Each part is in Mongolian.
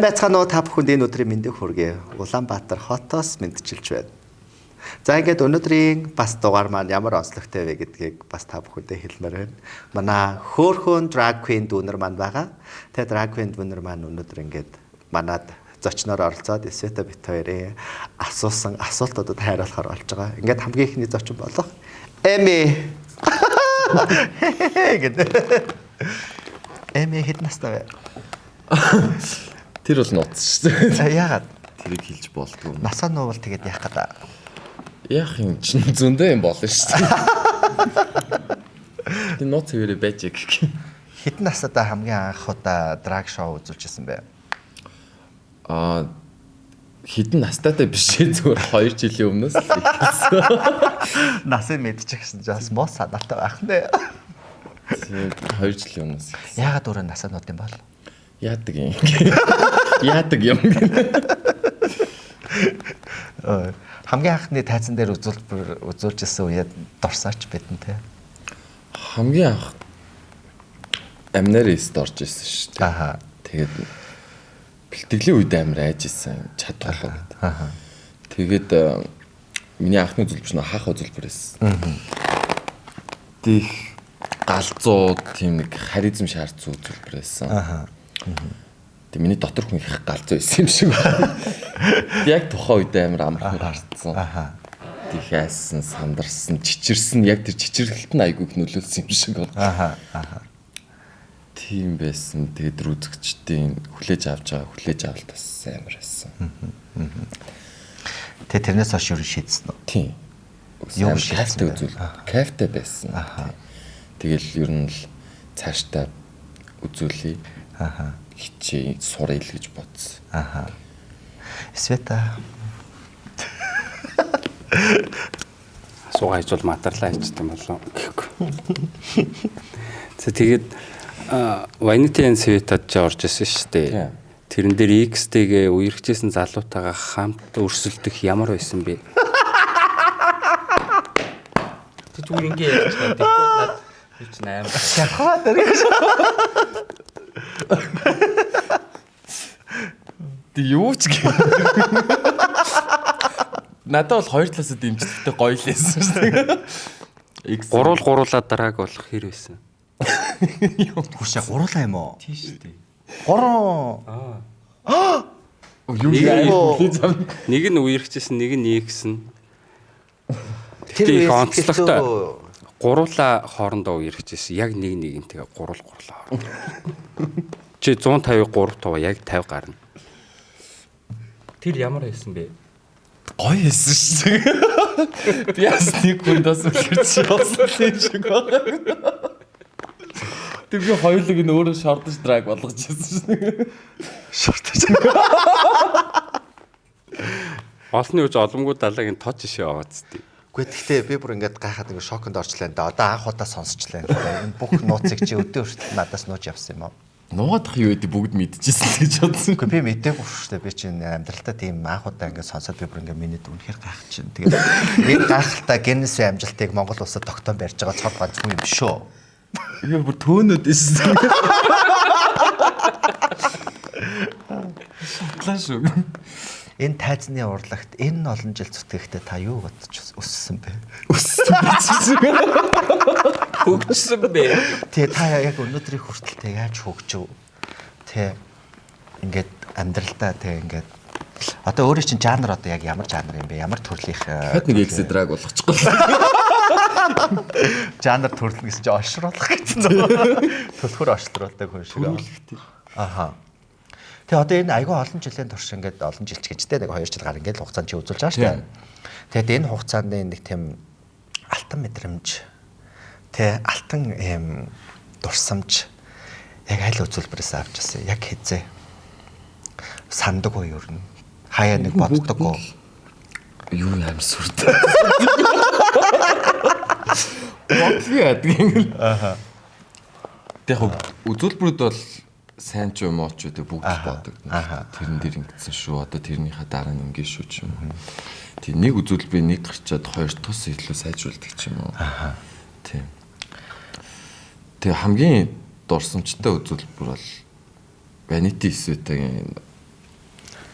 байцгаана уу та бүхэнд энэ өдрийн мэндийг хүргэе. Улаанбаатар хотоос мэдчилж байна. За ингээд өнөөдрийн бас дугаар маань ямар онцлогтой вэ гэдгийг бас та бүхэндээ хэлмээр байна. Манай хөөхөн drag queen дүүнер маань байгаа. Тэгээ drag queen дүүнер маань өнөөдөр ингээд манад зочноор оролцоод Света бит хоёрын асуусан асуултуудад хариулахаар болж байгаа. Ингээд хамгийн ихний зочин болох Эми. Эми хэд настай вэ? Тэр бол нууц шүү дээ. Яагаад? Тэрийг хэлж болдгоо. Насаа нуувал тэгээд яах гэдэг. Яах юм чинь зөндөө юм болно шүү дээ. Тэр нууц хэвээрээ байж гэх. Хэдэн настай хамгийн анх удаа драг шоу үзүүлчихсэн бэ? Хэдэн настайтай биш зүгээр 2 жилийн өмнөөс л хэлсэн. Насыг мэдчихсэн жаас муу санаатай байх нэ. Тэгээд 2 жилийн өмнөөс. Яагаад өөрөө насаа нууд юм бол? Яадаг юм. Яадаг юм. Хамгийн анхны тайзан дээр үзүүлжсэн үед дурсаач бидэн те. Хамгийн анх амнаар орж исэн шүү дээ. Аха. Тэгээд бэлтгэлийн үед амар айж исэн чадварлаа гэдэг. Аха. Тэгээд миний анхны үзүүлбэр нь хаах үзүүлбэр байсан. Дих галзуу тийм нэг харизм шаардсан үзүүлбэр байсан. Аха. Тэг миний дотор хүн их галзуу байсан юм шиг байна. Яг тухайн үед амар амархан харцсан. Аха. Тэг хайсан, сандарсан, чичирсэн, яг тэр чичирлэлт нь айгүй их нөлөөлсөн юм шиг байна. Аха. Аха. Тийм байсан. Тэгээд үзэгчдийн хүлээж авч байгаа хүлээж авалтаас амар байсан. Тэ тэрнээс хойш юу шийдсэн үү? Тийм. Юу кафте үзүүл. Кафте байсан. Тэгэл ер нь л цаашдаа үзүүлээ. Аха. Хичээ сурал гэж бодсон. Аха. Света. Асуугаа хийж бол матарлаа хийчихсэн болов гэхгүй. Тэгээд Vanity and Sweetад ч орж исэн шүү дээ. Тэрэн дээр X-тэйгээ үерхжсэн залуутайгаа хамт өрсөлдөх ямар байсан бэ? Тэг зүгээр ингэ яаж байгаа. Тэгэхгүй над би ч 8. Яхаа дэрэг. Тэг юу ч гэх. Надад бол хоёр талаас дэмжлэгтэй гоё л байсан шүү дээ. Гуруулаад дарааг болох хэр байсан? Хүшээ гуруулаа юм уу? Тийм шүү дээ. Гурван. Юу яа. Нэг нь үерхжсэн, нэг нь X-н. Тэр их онцлогтой. Гуруулаа хоорондоо үерхжсэн. Яг нэг нэгнтэйгээ гуруулаа хоорондоо. Чи 153 тува яг 50 гарна. Тэр ямар байсан бэ? Гоё байсан шүү дээ. Би бас нэг хүндээс үлгэрч явсан юм шиг байна. Тэг би хоёулыг нь өөрөө шордож драг болгож ирсэн шүү. Шортож. Олны үж оломгүй далайгийн тооч шишээ аваадсдээ. Гэхдээ тэгтээ би бүр ингээд гайхаад ингээд шоконд орчлаа энэ. Одоо анх удаа сонсчлаа. Энэ бүх нууцыг чи өдөө хүртэл надаас нууж явсан юм уу? Нуугадах юу гэдэг бүгд мэдчихсэн гэж бодсон. Гэхдээ би мэдээгүй шүү дээ. Би чинь амьдралтаа тийм анх удаа ингээд сонсоод би бүр ингээд миний дүнхээр гайх чинь. Тэгээд энэ гайхалтай генесийн амжилтыг Монгол улсад тогтоон барьж байгаа цог ганцгүй юм шүү. Би бүр төөнөд ирсэн. Шатлаа шүү. Энэ тайзны урлагт энэ олон жил зүтгэхдээ та юу бодож өссөн бэ? Хөгжсөн бэ? Тэгээ та яг өнөөдрийн хүртэл яаж хөгжив? Тэ ингээд амьдралдаа тэ ингээд одоо өөрөө чинь жанр одоо яг ямар жанр юм бэ? Ямар төрлийн Хэд нэг экс драг болгочихгүй. жанр төрөл гэсэн чинь ошруулах гэсэн. Төлхөр ошлруулдаг хүн шиг. Аха. Тэгээ одоо энэ айгүй олон жилийн турш ингээд олон жил ч гэж тэ нэг 2 жил гар ингээд хугацаанд чи үзүүлж байгаа шүү дээ. Тэгээд энэ хугацаанд нэг тийм алтан мэдрэмж тэ алтан юм дурсамж яг аль үзүүлбэрээс авч ирсэн. Яг хизээ. Сандаг уу юу юм? Хаяа нэг боддог уу? Юу юм сүртэй. Бодлоо яадаг. Аха. Тэг үзүүлбэрүүд бол сайн ч юм уу ч үү бүгд бодог. Тэрэн дээр ингэсэн шүү. Одоо тэрнийхээ дараа нь ингэ шүү ч юм уу. Тэг нэг үзүүлбэр нэг гарчаад хоёр тус илүү сайжруулдаг ч юм уу. Тийм. Тэг хамгийн дурсамжтай үзүүлбэр бол Vanity Sweet-ийн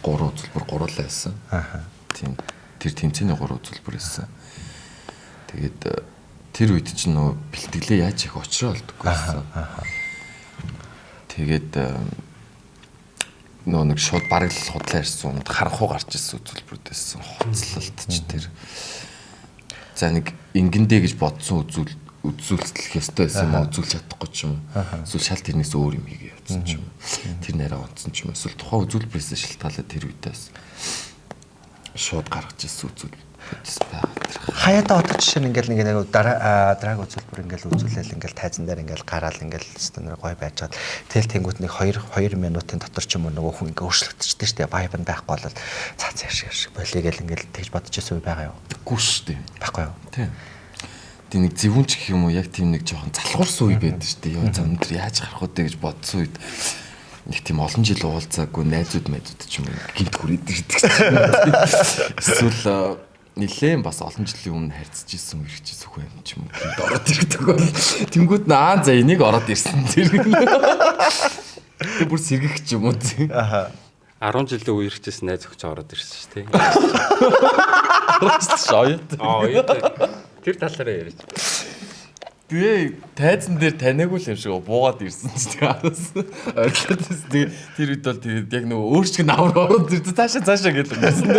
3 үзүүлбэр гурлаа байсан. Тийм тэр тэмцээний 3 үзүүлбэр байсан. Тэгээд тэр үед чинь нөө бэлтгэлээ яаж их очроо болдоггүй байсан. Тэгээд нөө нэг шууд бараг л худлаа ирсэн унд харанхуу гарч ирсэн үзүүлбэрүүд байсан. Хоцлолт ч тэр. За нэг ингэндэ гэж бодсон үзүүлэлт ёстой байсан юм үзүүлж чадахгүй ч юм. Эсвэл шал тэрнээс өөр юм хийгээ явуулсан ч юм. Тэр нэрээ онцсон ч юм. Эсвэл тухайн үзүүлбэрээс шалтгаалаад тэр үедээс шууд гаргаж ирсэн үзүүлэлт байгаа. Хаяада одоо жишээ нь ингээл нэг драг үзүүлбэр ингээл үзүүлэл ингээл тайзан дээр ингээл гараал ингээл стенэр гой байж гад тэгэл тэнгуут нэг 2 минутын дотор ч юм уу нөгөө хүн ингээ өөрчлөгдчихдээ штэ вайб нь байхгүй болол цаац яаш болиё гэл ингээл тэгж бодож байсан үе байгаа юу? Үгүй штэ. Байхгүй юу? Тийм. Тийм нэг зөвүүнч гэх юм уу яг тийм нэг жоохон залхуурсан үе байдаг штэ. Ёо за өндөр яаж гарах вэ гэж бодсон үед нэг тийм олон жил уулзаагүй найзууд ч юм уу гинт хүрээд ирдэг. Эсвэл нилээн бас олон жилийн өмнө харьцаж ирсэн мэрэгч сүх юм ч юм уу гинт ороод ирдэг бол тэнгууд наа за энийг ороод ирсэн тэр. Тэг бүр сэргэх ч юм уу тийм. 10 жилийн үерхчээс найз өгч ороод ирсэн шүү дээ. Шоёд. Тэр талаараа ярьж. Тэгээ тайзан дээр таниагүй л юм шиг буугаад ирсэн ч тэгээ араас ойлголт тэгээ тэр үед бол тэгээд яг нөгөө өөрчлөг навар ороод ирсэн цаашаа гэлээ байсан.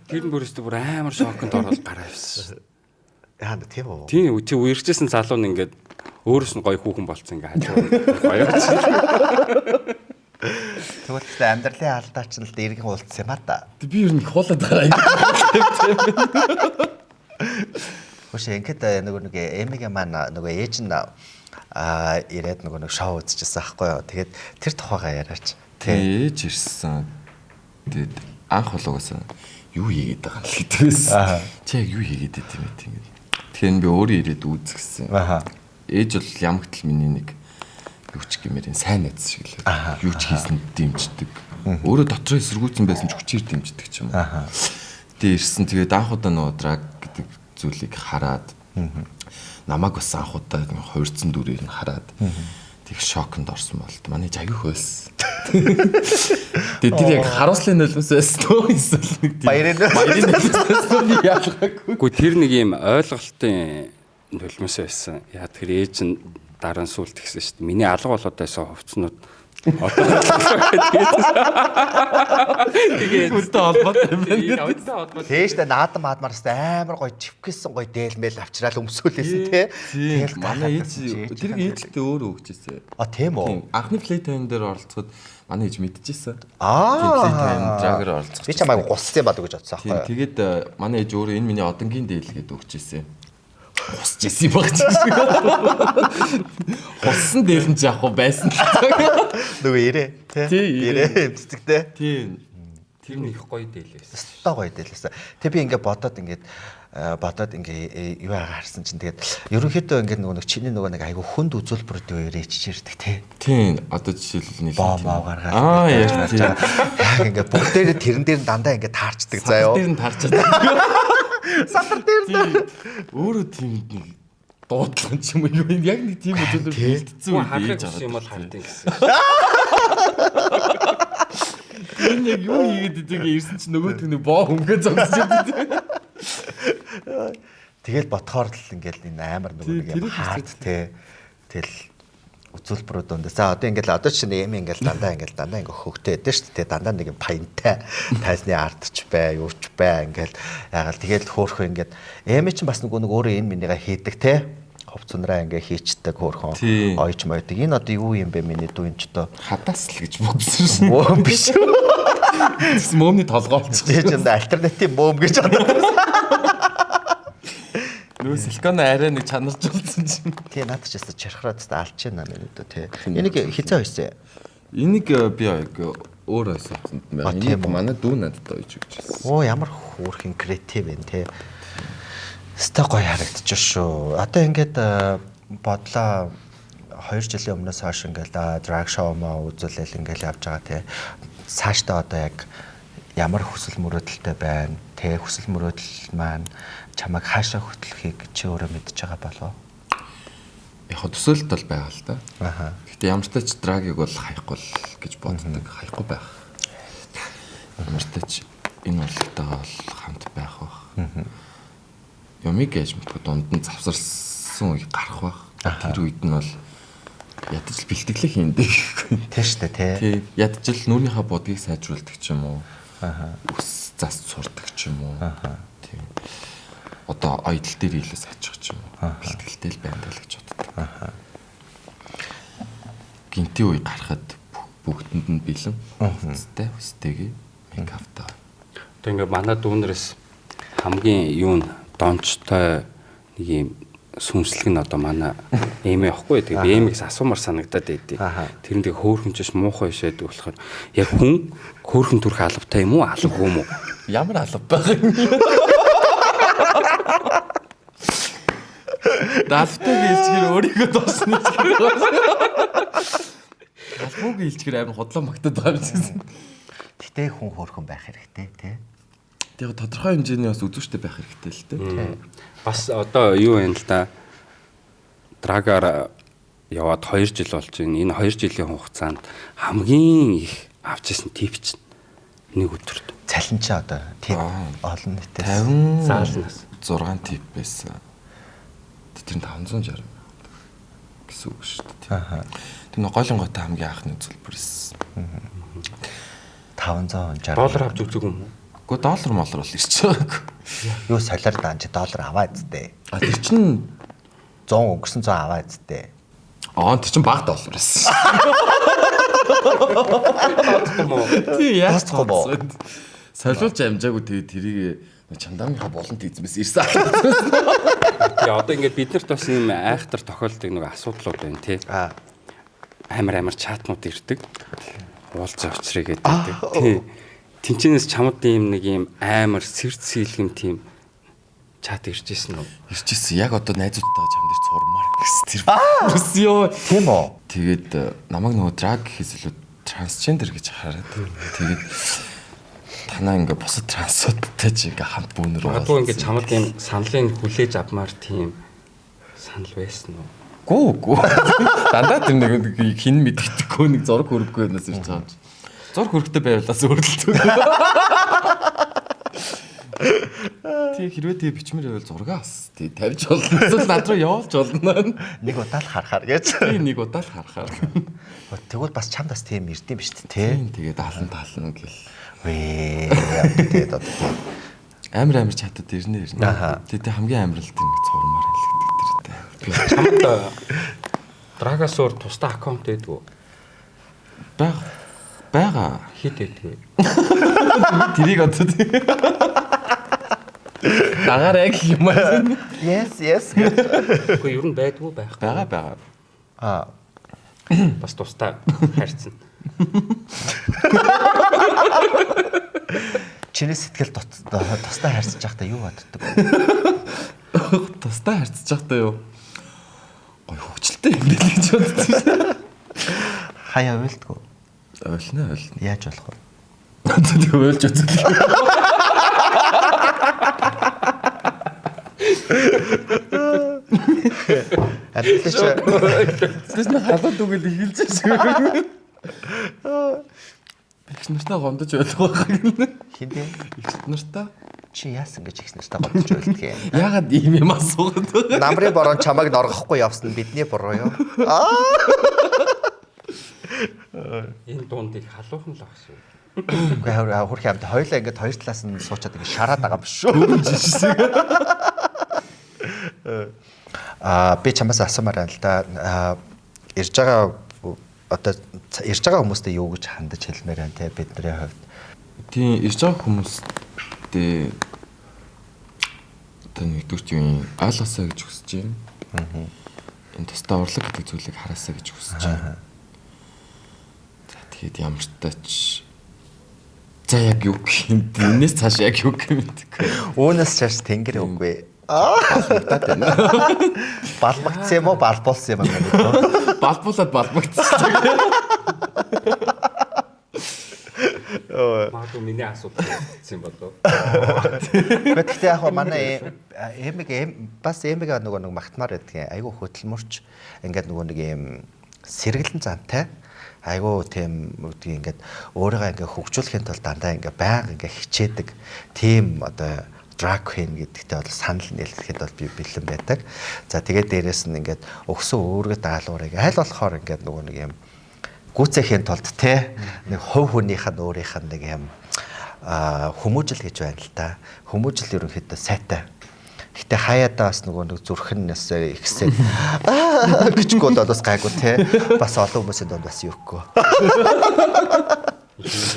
Тэр бүрээс бүр амар шоконд ороод гараа авсан. Яа тийм үү? Тийм үгүй үерхчээсэн залуу нь ингээд өөрөөс нь гоё хүүхэн болцсон ингээд хажуу гоё болсон. Тэгвэл амьдралын алдаа ч л дэргэн уулцсан юм а та. Би ер нь хуулаад байгаа. Хөш ингээд нөгөө нэг эмигээ маань нөгөө ээж нь ирээд нөгөө нэг шоу үзчихсэн аахгүй юу. Тэгээд тэр тухайгаа яриач. Ээж ирсэн. Тэгээд анх болгосон юу хийгээд байгаа юм гэдгээс. Чи яг юу хийгээд байт юм бэ? Тэгэхээр би өөрөө ирээд үзчихсэн. Ээж бол ямагтл миний нэг юу ч гэмээрийн сайн найз шиг л. Юу ч хийсэн дэмждэг. Өөрөө дотроо эсэргүүцэн байсан ч хүчээр дэмждэг ч юм уу. Тэгээд ирсэн. Тэгээд анхудаа нөгөө драг гэдэг зүйлийг хараад намайг бас анхудаа 200 дүрээр нь хараад тэг шоконд орсон болт. Манай аягүй хөөс. Тэгээд тэр яг харуулслын нулимс байсан тоо эсвэл нэг тийм баярын нулимс яалгаагүй. Гэхдээ тэр нэг юм ойлголтын нулимс байсан. Яа тэр ээж нь дараа нь сүлт гисэн шүү дээ. Миний алга болоод байсан хувцснууд тэгээд үлдээ холбоотой юм байна. Тэжтэй наадам маадмарс амар гоё чивгэсэн гоё дээлмэл авчраал өмсөөлээсэн тий. Тэгэл манай ээж тэр ээжтэй өөрөө өгчээсэн. Тийм үү? Анхны плейтайм дээр оролцоход манай ээж мэдчихсэн. Плейтайм драгер оролцох. Би ч амайг гуссан бадаг гэж бодсон аахгүй. Тэгээд манай ээж өөрөө энэ миний одонгийн дээл гэдэг өгчээсэн. Хусч исэн юм багч. Хуссан дээр нь яг байсан. Нөгөө ирээ тий. Ирээ эвцэгтэй. Тийм. тэр нь их гоё дээлээс. Өстой гоё дээлээс. Тэг би ингээд бодоод ингээ юу харсан чинь тэгээд ерөнхийдөө ингээ нөгөө чиний нөгөө нэг айгу хүнд үзүүлбэрүүд ирээч ирдэг тий. Тийм. Одоо жишээлбэл нэг боо гаргаад. яг ингээ бүгдээр тэрэн дээр дандаа ингээ таарчдаг заяа. Тэр нь таарчдаг. Сатар дээр нь өөрөө тийм нэг дуудлага ч юм уу яг нэг тийм үзүүлбэр бэлдсэн үү хийж байгаа юм бол хардыг гэсэн. Энэ яг юу хийгээд идэгээ ирсэн чинь нөгөөт нэг боо хөнгөө зогсож идэв. Тэгэл ботхоор л ингээл энэ амар нөгөө нэг юм хаард те. Тэгэл үзүүлбэрүүд өндөө. За одоо чинь эм ингээл дандаа ингээ хөвгтэй байдэн шүү дээ. Дандаа нэг юм паянтай тайзны ардч бай, юуч бай ингээл ягаал тэгэл хөөхөө ингээд эм чинь бас нэг өөрөө энэ минийга хийдэг те. Ховцонраа ингээ хийчдэг хөөхөө. Ойч мойдаг. Энэ одоо юу юм бэ миний дүү энэ ч одоо хадаас л гэж бодсон шин. Мөөм биш. Мөөмний толгой болчих. Тэгэж энэ альтернатив мөөм гэж бодсон. Нөө силикон арай нэг чанарч болсон чинь. Тий, наад ч яста чархраад та алж байна минь өдөө тий. Энийг хизээ хойсон. Энийг би яг өөр асуусан юм байна. Энийг манай дүү надад ойж өгч байсан. Оо ямар хөөрхөн креатив вэ тий. Өстой гоё харагдчих шүү. Одоо ингээд бодлоо 2 жилийн өмнөөс хойш ингээд драг шоу маа үзүүлэл ингээд явж байгаа тий. Цаашдаа одоо яг ямар хүсэл мөрөөдөлтэй байна. Тэ хүсэл мөрөөдөл маань чамайг хаашаа хөтлөхийг чи өөрөө мэдж байгаа болов? Яг төсөөлөлт бол байгаа л да. Аха. Гэхдээ ямар ч тач драгийг бол хаяхгүй л гэж боддог. Хаяхгүй байх. Ямар ч тач энэ урлагтайгаа бол хамт байх бах. Юмиг гэж мэдгүй дунд нь завсарсан үе гарах бах. Тэр үед нь бол ядаж л бэлтгэлээ хийндэ гэхгүй. Тэ штэ тий. Тий. Ядаж л нүрийнхаа бодгийг сайжруулдаг ч юм уу. Аха. Ус зас сурдаг ч юм уу. Тий. Одоо аялал дээр илээс ачих ч юм уу. Бэлтгэлтэй л байна даа л гэж боддог. Гинти үе гарахад бүгдэнд нь бэлэн. Үстэй, үстэйгээ мейкаптай. Одоо ингээ манай дүүнерээс хамгийн юу н дончтой нэг юм сүнслэг нь одоо манай эмээ явахгүй. Тэгээ би эмээс асуумар санагдаад байдیں۔ Тэр нь тэгээ хөөхөнчш муухай ишээдэг болохоор яг хүн хөөхөн төрх алавтай юм уу алавгүй юм уу? Ямар алба байгаа юм. Далтай гэлчгэр өөрийгөө дуусна гэж байна. Албуг гэлчгэр амар хотлоо магтаад байгаа юм шиг. Гэтэ хүн хөөрхөн байх хэрэгтэй тий. Тэгээ тодорхой хэмжээний бас үзүүштэй байх хэрэгтэй л дээ. Бас одоо юу вэ л да? Драгаар яваад 2 жил болж байна. Энэ 2 жилийн хугацаанд хамгийн их авч ирсэн тип чинь нэг өдөрт. Цалин ч одоо тийм олон нийтээс 50 заалнаас 6 тип байсан. Тэр нь 560 гэсэн үг шүү дээ. Тэр нэг гойлонготой хамгийн анхны үзүүлбэрс. 560 доллар авч үзэг юм уу? Гэхдээ доллар молор бол ирч байгаагүй. юу солиор даанч доллар аваа зүтэй. А тэр чинь 100 өнгөрсөн 100 аваа зүтэй. тэр чинь баг доллар байсан. Тий яаж тооцохгүй. Солиулж амжаагүй тэгээ тэрийг чамдаамынхаа болонт эзэмээс ирсэн. Тэгээ одоо ингээд бид нарт бас юм айхтар тохиолдог нэг асуудлууд байна тий. Амар чатнууд ирдэг. Уулзаа очрыг гэдэг. Тий. Тинчнээс чамд нэг юм амар сэрц сэлгэм тийм чат ирж ирсэн үү? Ирчихсэн. Яг одоо найзуудтайгаа чам дээр цурмаар гэсэн тэр. Өсөө. Тийм үү? Тэгээд намайг нөгөө драг гэхээс илүү трансгендер гэж хараад. Тэгээд танаа ингээ бусад трансуудтай ч ингээ хамт бүүнэр байгаа. Одоо ингээ чамд юм саналын хүлээж авмаар тийм санал байсан уу? Гүү. Дандаа тэр нэг хин мэддэггүй нэг зураг хөрөхгүй байнаас ирж байгаа юм. Зураг хөрөхтэй байвлаас өөрлөлтөө. Тий хэрвээ тий бичмэр байвал зургаа бас тий тавьж болно. Эсвэл над руу явуулж болно. Нэг удаа л харахаар гэж. Тий нэг удаа л харахаар. Тэгвэл бас чамд бас тийм ирдэм биш үү те? Тэгээд таална гэл. Тэгээд одоо тийм Амар чатад ирнэ. Тэгээд хамгийн амарлт нэг цурмаар хэлдэг тэртэй. Чамд Драгасуур тусдаа аккаунт өгдөг үү? Бага. Хит өгдөг. Тэрийг одоо тий. Дагараа гэх юм аа. Yes. Гэхдээ ер нь байдгүй байх. Бага. Бас тусдаа хайрцсан. Чиний сэтгэл тусдаа харьцаж байхдаа юу боддог вэ? Тусдаа харьцаж байхдаа юу? Гой хөвчлөлтэй юм билээ гэж боддог. Хаяа уйлдгоо. Ойлно. Яаж болох вэ? Тэг уйлж үзлээ. Атлаач Тэс нэг халууд үгэл эхэлж байгаа. Их нартаа гомдож ойлгох байх. хиндэ Их нартаа чи яасан гэж их нартаа бодож байлдгийг. ягаад ийм юм асуугаад байгаа? Намрын борон чамайг норгохгүй явсан нь бидний буруу юу? Энэ дундыг халуухан л агш. Үгүй хөрх амт хоёлаа ингээд хоёр талаас нь суучаад ингээд шараад байгаа юм шүү. Би чамаас асуумаар байна л да. Ирж байгаа одоо ирж байгаа хүмүүстээ юу гэж хандаж хэлмээр байна те бидний хувьд. Тийм ирж байгаа хүмүүстээ одоо нэгдүгээр юм ойлгосоо гэж хүсэж байна. Энэ тусдаа урлаг гэдэг зүйлийг хараасаа гэж хүсэж байна. За тэгээд ямар ч тач за яг юу гэх юм энэс цааш яг юу гэх юм бэ? Үүнээс чаш тэнгэр үгүй. Балбагдсан юм уу балбуулсан юм аа? Балбуулаад балбагдсан. Магадгүй миний асуудал гэсэн болов. Гэхдээ яг манай бас эмэг нөгөө нэг магтмаар байдгийн айгүй хөдөлмөрч ингээд нөгөө нэг юм сэргэлэн зантай айгүй тийм үгдгийг ингээд өөрийгөө ингээд хөгжүүлэхийн тулд дандаа ингээд байнга ингээд хичээдэг тийм одоо drag queen гэдэгтэй бол санал нийлэхэд бол би бэлэн байдаг. За тэгээд дээрэс нь ингээд өгсөн өөргөө даалгаврыг аль болохоор ингээд нөгөө нэг юм гүцэхийн тулд те нэг хувь хүнийх нь өөрийнх нь нэг юм хүмүүжил гэж байна л та. Хүмүүжил ерөнхийдөө сайтай. Гэтэ хаяадаа бас нөгөө нэг зүрхнээс ихсээд гэжгүй бол бас гайгүй те. Бас олон хүмүүсийн донд бас юухгүй.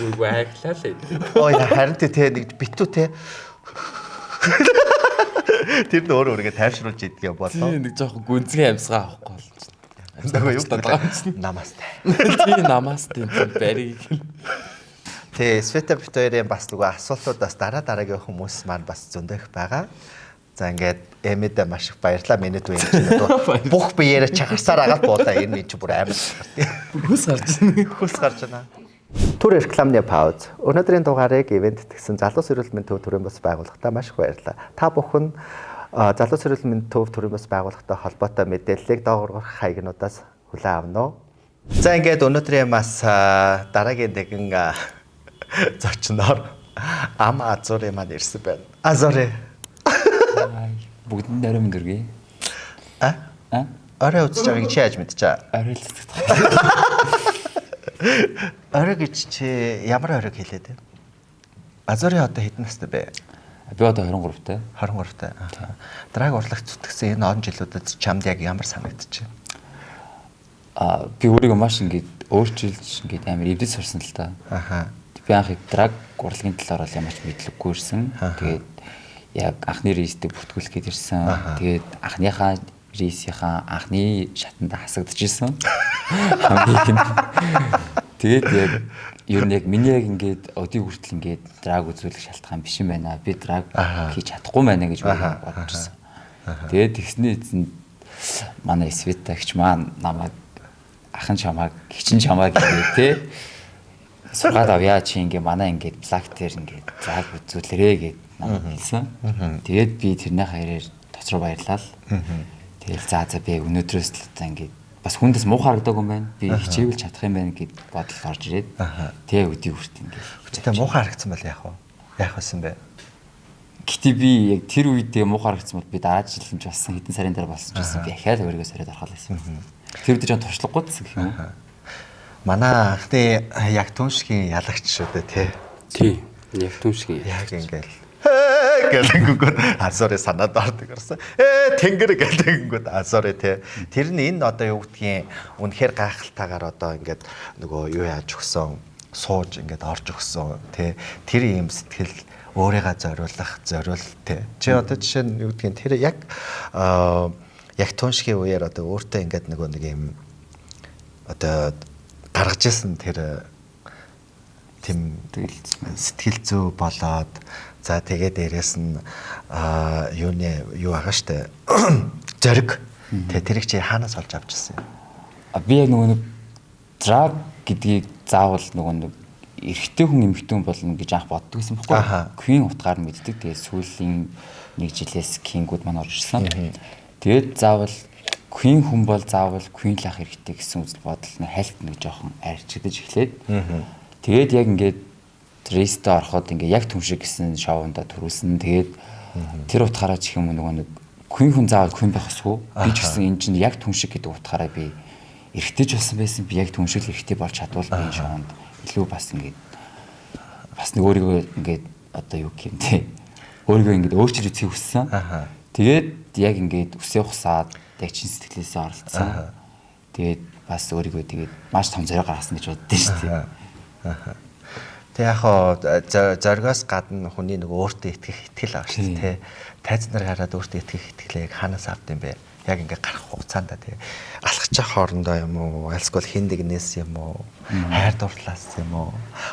Үгүй хайглаа л. Ой харин те нэг битүү те. Тэр нь өөр өөргөө тайвшруулж идэх юм болоо. Тийм нэг жоохон гүнзгий амьсгаа авахгүй болж байна. Нөгөө юу гэдэг намастай. Тийм намастай бариг. Тэ Света битүүрийн бас нөгөө асуултуудаас дараагийн хүмүүс маань бас зөндөх байгаа. За ингээд эмэдэ маш их баярлалаа миний дүү юм. Бүх биеэрээ чахарсаар агаад буудаа энэ чи бүр амар. Хөөс гарч байна. Түр рекламны пауз. Өнөөдрийн дугаарыг ивент тэгсэн залуус эрүүл мэндийн төв төрийн бас байгууллагатай маш их баярлалаа. Та бүхэн залуус эрүүл мэндийн төв төрийн бас байгууллагатай холбоотой мэдээллийг доогуур хаягнуудаас хүлээн авна уу? За ингээд өнөөдрийн бас дараагийн нэгэн зочноор ам азури маань ирсэн байна. Азури. Бүгдэнд орой мэндүргий. Орой үзэж байгааг чи яаж мэдчихэ? Орой л зүтгэх. Орой гэж чи ямар оройг хэлээд байна? Азури одоо хэдэн настай бэ? Би одоо 23 тай. 23 тай. Драг урлагт зүтгэсэн энэ он жилүүдэд чамд яг ямар санагдчих вэ? Би өөрийгөө маш ингээд өөрчилж ингээд амар эвдэс сурсан л та. Би анх драг урлагийн талаар бол ямар ч мэдлэггүй ирсэн. Тэгээд яг анхны рейстэй бүртгүүлэхэд ирсэн. Тэгээд анхныхаа рейсийнхаа анхны шатанда хасагдчихсан. Хамгийн тэгээд яг ер нь яг миний яг ингээд өдий хүртэл ингээд драг үзүүлэх шалтгаан биш юм байна. Би драг хийж чадахгүй байна гэж бодчихсон. Тэгээд тэгсний эзэн манай Света гэх маань намайг ахын чамааг хичин чамааг гэдэг те сургаад авъя чи ингээ манай ингээд блак дээр ингээд драг үзүүлэрээ гэд намайг хэлсэн. Тэгээд би тэрний хайраар дотроо баярлал. Тэгэл за би өнөөдрөөс л одоо ингээд бас хүндээс муу харагдаг юм байна. Би хичээвэл чадах юм байна гэд бодол орж ирээд тэгээ өдий хүрт ингээд. Хүчтэй муу харагдсан бол яах вэ? Яах байсан бэ? Гэтэ би яг тэр үедээ муу харагдсан бол би дараа жилийн ч болсон хэдэн сарын дараа болсон ч гэсэн би ахаад өөрийгөө сороод орхол байсан. Тэр үедээ жоо туршлагагүйсэн гэх юм уу? Манай анхны яг түншгийн ялагч шүү дээ тий. Тий. Яг түншгийн. Яг ингээл гэлэнгүүд азори санаад ордог гэсэн. Тэнгэр гэлэнгүүд азори тий. Тэр нь энэ одоо юу гэдгийг үнэхээр гайхалтайгаар одоо ингээд нөгөө юу яаж өгсөн сууж ингээд орж өгсөн тий. Тэр ийм сэтгэл өөрийгөө зориулах тий. Чи одоо жишээ нь юу гэдгийг тэр яг түншгийн үеэр одоо өөртөө ингээд нөгөө нэг юм одоо гаргаж ирсэн тэр тийм сэтгэл зүй болоод за тэгээ дээрээс нь юу байгаа штэ зориг тэрийг чи хаанаас олж авч ирсэн юм? Би яг нөгөө нэг драг гэдгийг заавал нөгөө нэг эрэгтэй хүн эмэгтэй хүн болно гэж анх боддог байсан байхгүй. Queen утгаар нь мэддэг. Тэгээ сүүлийн нэг жилээс King-гүүд маань орж ирсэн. Тэгээд заавал Queen хүн бол заавал Queen л ах хэрэгтэй гэсэн үзэл бодол нь хайлт нэг жоохон арчигдаж эхлээд. Тэгээд яг ингээд рейстэ ороход ингээд яг түншиг гэсэн шоунда төрүүлсэн. Тэгээд тэр утгаараа ч юм нөгөө нэг Queen хүн заавал Queen байх ёсгүй. Би ч гэсэн энэ чинь яг түншиг гэдэг утгаараа би эрэгтэй ч болсон байсан. Би яг түншил эрэгтэй болж чадвал би энэ шоунд илүү бас ингээд бас нэг өөрийгөө ингээд одоо юу гэх юм те. Өөрийгөө ингээд өөрчилж үзье хүссэн. Тэгээд яг ингээд үсээ ухсаад яг чин сэтгэлээсээ оролцсон. Тэгээд бас өөрийгөө тэгээд маш том зориг гаргасан гэж боддоо шүү дээ. Тэг яг зоригоос гадна хүний нэг өөртөө итгэл байгаа шүү дээ. Тайз нар хараад өөртөө итгэх итгэлээ хаанаас авд юм бэ? Яг ингээд гарах хугацаанд тий. Алхаж явах хоорондоо юм уу? Альсгүй хиндэгнээс юм уу? Хайр дурлаас юм уу?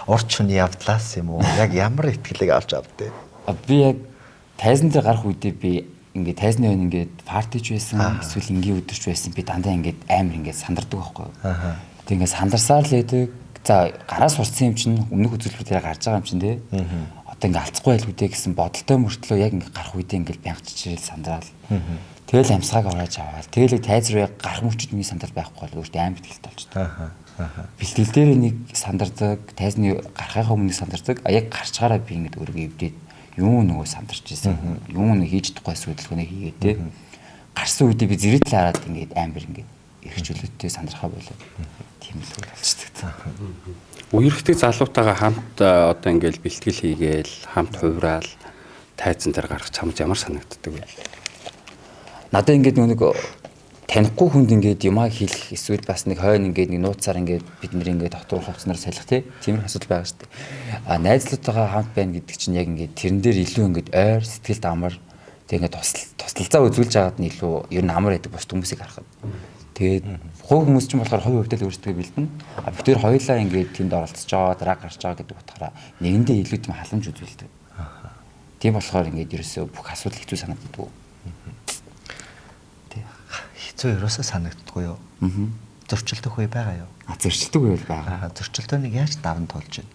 Урд хүний явдлаас юм уу? Яг ямар итгэлийг авч авдээ? Би яг тайзан дээр гарах үедээ би ингээд тайзны өн ингээд партич байсан, эсвэл энгийн өдөрч байсан. Би дандаа ингээд амар ингээд сандардаг байхгүй юу? Тэг ингээд сандарсаар л байдаг. За гараас сурсан юм чинь өмнөх үзүүлбэр дээр гарч байгаа юм чинь те. Одоо ингээ алцахгүй байлгүй дээ гэсэн бодолтой мөртлөө яг ингээ гарах үедээ ингээ бянх чичрэл сандраал. Тэгэл амьсгааг ороож аваад тэгэл тайз руу яг гарах мөчөд миний сандрал байхгүй бол өөртөө аим бэлтгэлтэй болчихсон. Бэлтгэл дээр нэг сандардаг, тайзны гарахынхаа өмнө сандардаг. Яг гарчгаараа би ингээ өөрийгөө эвдээд юм нөгөө сандарч ирсэн. Юм нэг хийж чадахгүй асуудалгүйнээ хийгээд те. Гарсан үедээ би зэрэгтэл хараад ингээ аимбэр ингээ эрхчлөлттэй сандрахаа болоо. Тийм л болчихдаг. Үерхдэг залуутайгаа хамт одоо ингээл бэлтгэл хийгээл хамт хувраал тайзан дээр гарах чамд ямар санагддаг вэ? Надад ингээд нэг танихгүй хүнд ингээд юмаа хийх эсвэл бас нэг хойно ингээд нэг нууцаар ингээд бид нэр ингээд дотор хувцснаар салхих тийм асуудал байгаа шүү дээ. Найзлуудтайгаа хамт байна гэдэг чинь яг ингээд тэрэн дээр илүү ингээд ойр сэтгэлд амар тэг ингээд туслалцаа үзүүлж байгаад нь илүү ер нь амар байдаг бус хүмүүсийг харахад. Тэгээд хувь хүмүүс ч юм болохоор хувь хувьдаа л өөрсдөө бэлдэн. Бид тэр хоёулаа ингээд тэнд оролцож байгаа, дараа гарч байгаа гэдэг утгаараа нэгэндээ илүү тийм халамж үзүүлдэг. Тийм болохоор ингээд ерөөсөө бүх асуудал хэцүү санагддаг. Хэцүү ерөөсөө санагддаггүй юу? Зөрчилдөх үе байгаа юу? Зөрчилдөг үе байгаа. Зөрчилдөөнийг яаж даван туулж байна?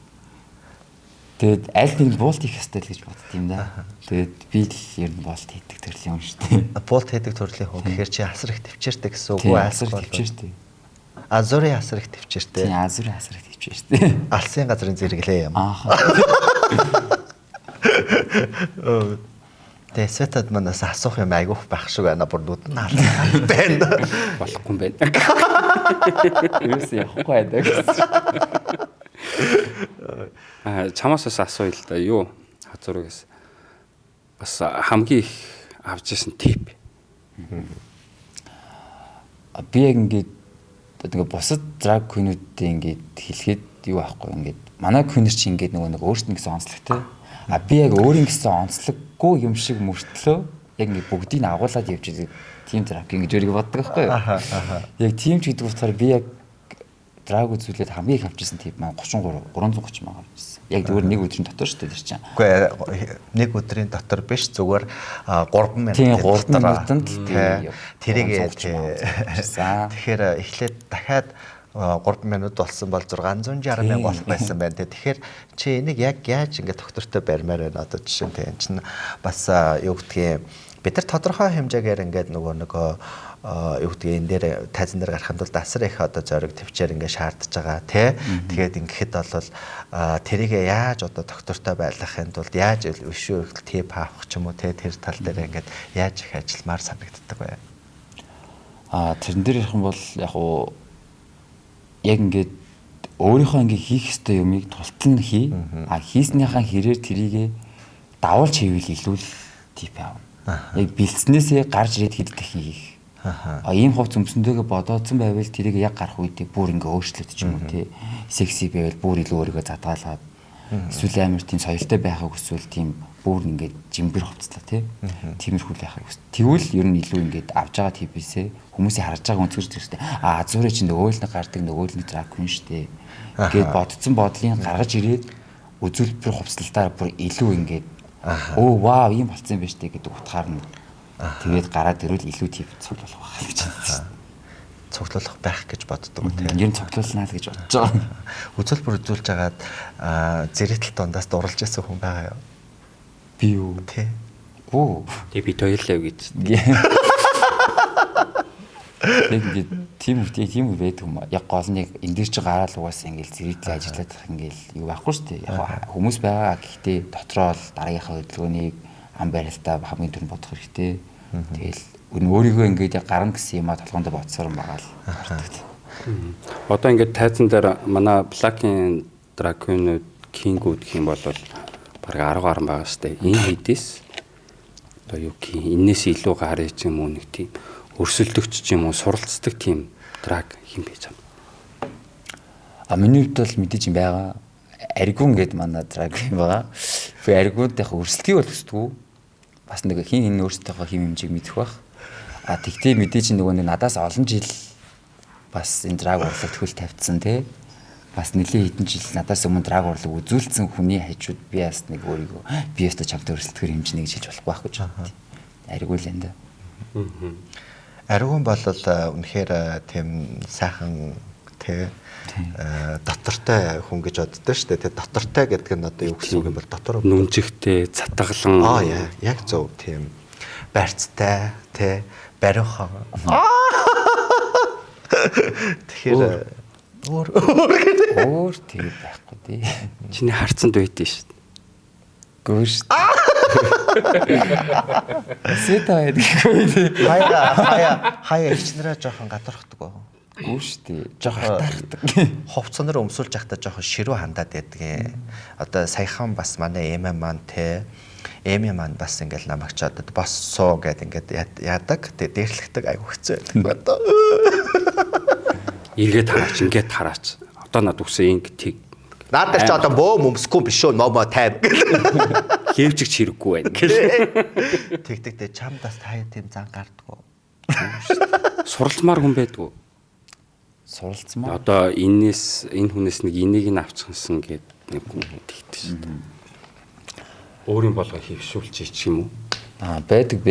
Тэгээд аль нэг буулт хийх ёстой л гэж бодд юм да. Тэгээд би л ер нь буулт хийдэг төрлийн юм шүү дээ. Буулт хийдэг төрлийн хүн гэхээр чи асар их төвчээртэй гэсэн үг үү? Асар их төвчээртэй. Азурын асар их төвчээртэй. Тийм, азурын асар их төвчээртэй. Алсын газрын зэрэглээ юм. Тэгээ Светад манаас асуух юм айгүйх байх шиг байна. Бүр нүд нь алсан байна. Болохгүй юм байна. Юус явахгүй байдаг. Чамаас бас асууя л да. Юу хазуургаас бас хамгийн их авч ирсэн тип. Би яг ингээд бусад драг queen-үүдтэй ингээд хэлэхэд юу аахгүй ингээд манай queen-эр чи ингээд нэг өөрсдөө гэсэн онцлогтой. Би яг өөрийн гэсэн онцлоггүй юм шиг мөртлөө яг ингээд бүгдийг агуулад явж байгаа тийм драг ингэж өөрийгөө боддог байхгүй юу? Яг тийм ч гэдэг утгаараа би яг драг үзүүлээд хамгийн их авчихсан тип маань 330 мянга авчихсан. Яг зөвхөн нэг өдрийн дотор шүү дээ тэр чинь. Үгүй нэг өдрийн дотор биш зүгээр 3 минут. Тийм 3 минутанд тэрийг тэгэхээр эхлээд дахиад 3 минут болсон бол 660 мянга болох байсан байна. Тэгэхээр чи энийг яг яаж ингэ доктортой барьмаар байна одоо жишээ нь тийм чинь бас юу гэдгийг бид нар тодорхой хэмжээгээр ингээд нөгөө юу гэдгийг энэ дээр тайзан дээр гарахын тулд асар их одоо зориг төвчээр ингээд шаардж байгаа тий. Тэгээд ингэхэд бол тэрийг яаж одоо доктортой байлгахын тулд яаж өшөө их тип авах ч юм уу тий тэр тал дээр ингээд яаж их ажилламаар санагддаг бай. Тэрэн дээр ярих юм бол яг уу яг ингээд өөрийнхөө ингээ хийх ёстой юмыг тултал нь хий. Хийснийхаа хэрээр тэрийг давуулж хийвэл илүү тип аав. Яг бэлдснээсээ гарч ирээд хэд дахин хийх. Ийм хувц өмсөндөөгээ бодоодсон байвал тэрийг яг гарах үедээ бүр ингээ өөрчлөлт ч юм уу тий. Секси байвал бүр илүү өөрийгөө задгаалаад эсвэл амар тийм соёлтой байхыг хүсвэл тийм бүр ингээ жимбэр хувцлаа тий. Тиймэрхүү байхыг хүс. Тэгвэл ер нь илүү ингээ авж байгаа типээсээ хүмүүсийн харж байгаа өнцгөрч хэрэгтэй. Зурэ чинь нөгөө л нэг гардаг нөгөө л нэг драг queen штэ. Ингээд бодцсон бодлын гаргаж ирээд үзүүлбэр хувцлалтаар бүр илүү ингээ оо вау ийм болцсон юм байна штэ гэдэг утгаар нь тэгээд гараад ирвэл илүү тип цуглуулах байх гэж байна. Цуглуулах байх гэж боддог үү тийм. Ер нь цуглуулнаа л гэж бодож байгаа. Үзүүлбэр үзүүлж хагаад зэрэгтэл дундаас дурлж байсан хүн байгаа юу? Би юу? Тий. Оо. Тэг би тойлоо гэж. Яг тийм үү байдаг юм. Яг гол нь яг энэ дээр чи гараал угаасаа ингээл зэрэгтэл ажиллаад байх ингээл юу байхгүй шүү дээ. Яг хүмүүс байгаа. Гэхдээ дотроо л дараагийнхаа хөдөлгөөнийг ам барилтаа хамгийн түрүүнд бодох хэрэгтэй. Тэгэл өөрийгөө ингээд яг гарна гэсэн юм а толгоонд бодсоор байгаа л. Одоо ингээд тайзан дээр манай Black-ийн drag queen-үүд king-үүд гэх юм бол бараг 10 гаруй байгаа шүү дээ. Энэ хэдээс одоо юу гэх юм энэс илүү гарыг ч юм уу нэг тийм өрсөлдөгч ч юм уу суралцдаг тийм драг хэм байж байгаа. Миний хувьд бол мэдээж юм байгаа. Аргун гэдэг манай драг юм байгаа. Би аргунд яг өрсөлдгийг бол хүсдэггүй. Бас нэг хин өөрсдийнхөө хэм хэмжээг мэдэх байх. Тэгтээ мэдээж нөгөө надаас олон жил бас энэ драг урлаг төхөл тавьдсан тий. Бас нэлээд хэдэн жил надаас өмнө драг урлаг үзүүлсэн хүний хажууд би бас нэг өөрийгөө би өөртөө чамтай өрсөлдөхөр хэмжээг хийж болохгүй байх гэж байна. Аргуул энэ да. Аргун бол үнэхээр тийм сайхан тий дотортой хүн гэж боддоо шүү дээ. Тэгээ дотортой гэдэг нь одоо юу гэсэн үг юм бол дотор нүнжигтэй, цатгалан. Яг зөв тийм барьцтай, тэ бариухан. Тэгэхээр өөр тийм байхгүй тий. Чиний харцанд байдсан шүү дээ. Гүүш. Сэта гэдэг. хаяа ичнэрээ жоохон гадархдаг. Гүүш тий. Жоохон хатаахдаг. Хувцсанаар өмсүүлж явахдаа жоохон ширүү хандаад байдаг. Одоо саяхан бас манай маань те маань бас ингээл намайг ч одоо бос суу гэдэг ингээд яадаг. Тэгээ дээрлэгдэг айгу хэцүү байдаг. Эргээд хараач, ингээд хараач. Одоо над үсэн ингээд Надад ч одоо бөө мөмсгүй биш үү moo тайв. Хээвчигч хэрэггүй байна гэл. Тэгтээ чамдаас таа тийм зан гардггүй. Суралцмаар хүн байдгүй. Суралцмаар. Одоо энэ хүнээс нэг энийг нь авчихсан гэд нэг хүн тэгдэг шүү дээ. Өөрийн болгоо хөвшүүлж ич юм уу? Байдаг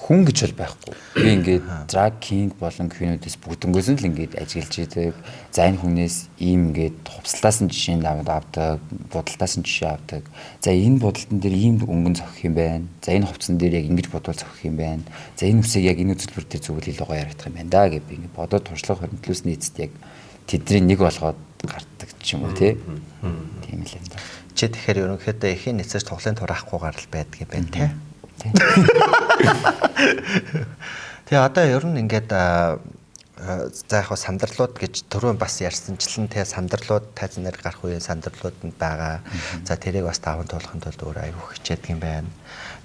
хүн гэж бол байхгүй. Би ингээд drag king болон queen-үүдээс бүгднгөөс нь л ингээд ажиглаж идэг. За энэ хүнээс ийм ингээд хувцлаас нь жишээ авдаг, будалтаас нь жишээ авдаг. За энэ будалтан дээр ийм өнгөн зохих юм байна. За энэ хувцсан дээр яг ингэж бодвол зохих юм байна. За энэ үсийг яг энэ үзэлбэр дээр зөвлөл илүү гоё яригдах юм байна да гэж би ингээд бодоод туршлага хөрөнгөлөөс нийцэд яг тэдний нэг болгоод гардаг ч юм уу тий. Тийм л юм да. Чи тэгэхээр ерөнхийдөө эхийн нэцэж тоглын тураахгүйгээр л байдаг юм байна тий. Тэгээ одоо ер нь ингээд за яг сандралууд гэж түрүүн бас ярьсанчлан тэгээ сандралууд тайзнаар гарах үеийн сандралууданд байгаа. За тэрийг бас даван туулахын тулд өөр аягүй хичээдэг юм байна.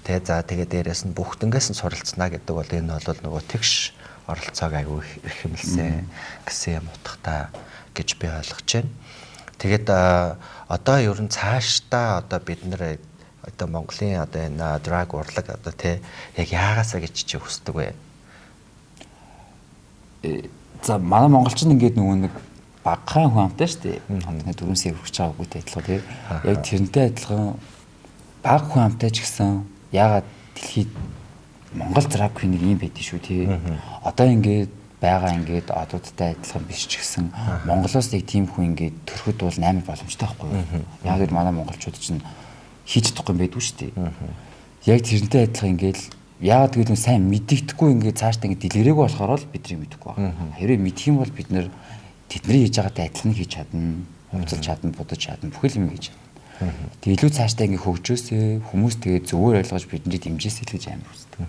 Тэгээ за тэгээ дээрээс нь бүхтнгээс нь суралцнаа гэдэг бол энэ бол нөгөө тэгш оролцоог аягүй их хэмэлсэн гэсэн юм утгатай гэж би ойлгож байна. Тэгээд одоо ер нь цаашдаа одоо бид нэр одоо Монголын одоо энэ драг урлаг одоо тий яг яагаасаа гэж чи хүсдэг вэ? За манай монголчин ингээд нөгөө нэг багахан хүн амтай шүү дээ. Хонд нэг 4 сая хүрч байгаа үгтэй адилхан тий. Яг тэрнтэй адилхан бага хүн амтай ч гэсэн яагаад дэлхийд Монгол драг queen ийм байдгийг шүү тий. Одоо ингээд байгаа ингээд одуудтай адилхан биш ч гэсэн Монголоос нэг тийм хүн ингээд төрөхөд бол 8 боломжтой байхгүй юу? Яг л манай монголчууд чинь хийж чадахгүй юм байдгүй шүү дээ. Яг тэрнтэй адилхан ингээд яагаад гэвэл сайн мэддэгдэхгүй ингээд цаашдаа ингээд дэлгэрээгүй болохоор л бидний мэдэхгүй байна. Хэрвээ мэдэх юм бол бид нэр тэдний хийж байгаатай адилхан хийж чадна, хувцалж чадна, будаж чадна, бүхэл юм хийж чадна. Тэгээ илүү цаашдаа ингээд хөгжөөсөө хүмүүс тэгээ зөвөр ойлгож бидний дэмжээсэй л гэж амар хүсдэг.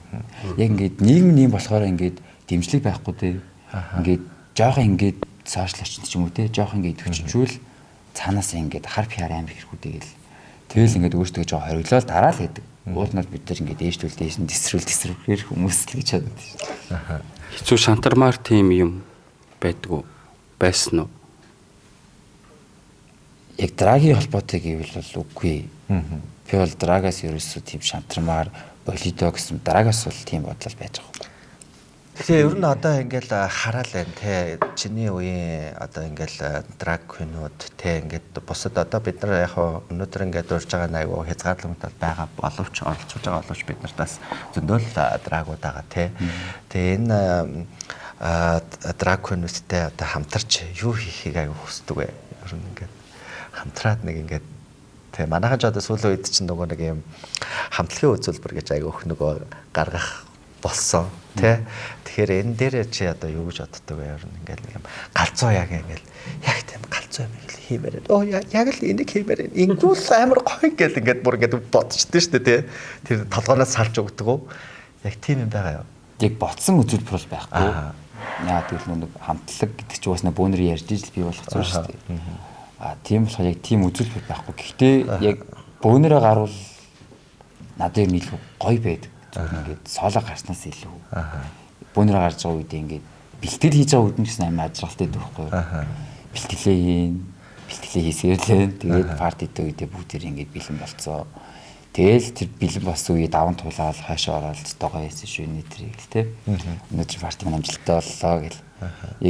Яг ингээд нийгэм юм болохоор ингээд дэмжлэг байхгүй дээ. Ингээд жоохон ингээд сошиал орчинд ч юм уу те жоохон ингээд идэвхжүүл цаанаас ингээд хар PR амар хэрэгүүдээ гэл. Тэгэл ингээд өөртөө жоо хориглол дараа л гэдэг. Уул нь бид нар ингээд ээжтүүл дээшин дисрүүл хүмүүс л гэж чаддаг шүү. Хэцүү шантармаар тийм юм байдгүй байсан уу? Яг драгийн холбоотой гэвэл бол үгүй. Би бол драгаас ерөөсөө тийм шантармаар болидо гэсэн драгаас бол тийм бодлол байж байгаа юм. Тэгээ ер нь одоо ингээл хараал байна те чиний үеийн одоо ингээл драг queen-ууд те ингээд бусад одоо бид нар яг өнөөдөр ингээд урьж байгаа найгуу хязгаарлагууд байгаа боловч оролцож байгаа боловч бид нарт бас зөндөл драгууд байгаа те. Тэгээ энэ драг queen-уудтай одоо хамтарч юу хийхийг аягүй хүсдэг вэ? Ер нь ингээд хамтраад нэг ингээд те манайхан ч одоо сүүлийн үед чинь нөгөө нэг юм хамтлагийн үзүүлбэр гэж аягүй өх нөгөө гаргах болсон тий. Тэгэхээр энэ дээр чи одоо юу гэж боддог вэ? Ер нь ингээл нэг юм галзуу яг ингээл яг тийм галзуу юм ингээл хиймээр. Яг л энийг хиймээр. Ингүүл амар гоё гэл ингээд бүр ингээд бодчихдээ шүү дээ тий. Тэр толгоноос салж өгдөг үү? Яг тийм юм байгаа юу? Яг ботсон үзүүлбэр бол байхгүй. Яа гэвэл нэг хамтлаг гэдэг чинь бас нэг бөөнөр ярьж ижил бий болох зүйл шүү дээ. Тийм болохоор яг тийм үзүүлбэр байхгүй. Гэхдээ яг бөөнөрөө гарвал надад юм илүү гоё байдаг. Ингээд соолоо гарснаас илүү. Бөөнөрөө гарч байгаа үед ингээд бэлтгэл хийж байгаа үед нь гэсэн амар ажралтай дөрөхгүй. Бэлтгэлээ хийсгээлээ. Тэгээд парти дээр үедээ бүгд ингээд бэлэн болцоо. Тэгэл тэр бэлэн болсон үед даван туулаад хойшоо ороод догоо хийсэн шүү нэтэрийг л тий. Өнөөдөр парти маань амжилттай боллоо гэл.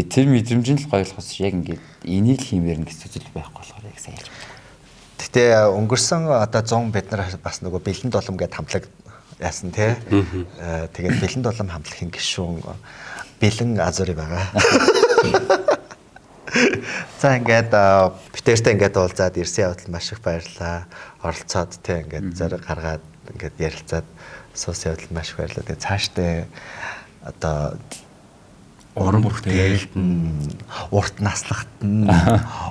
Тэр мэдрэмж нь л гоё болохос яг ингээд энийг л хиймээр нь гэсэн зүйл байхгүй болохоор яг сайн хэлж байна. Гэтэ өнгөрсөн одоо 100 бид нар бас нөгөө бэлэн долом гэдэг хамтлаг яасан тий. Тэгээд бэлэн долом хамтлагийн гишүүн бэлэн азури байгаа. За ингээд битэртэй ингээд уулзаад ирсэн явдал маш их баярлалаа. Оролцоод тэг ингээд зэрэг гаргаад ингээд ярилцаад суусан явдал маш их баярлалаа. Тэгээ цаашдаа одоо уран бүтээлд нь урт наслахт нь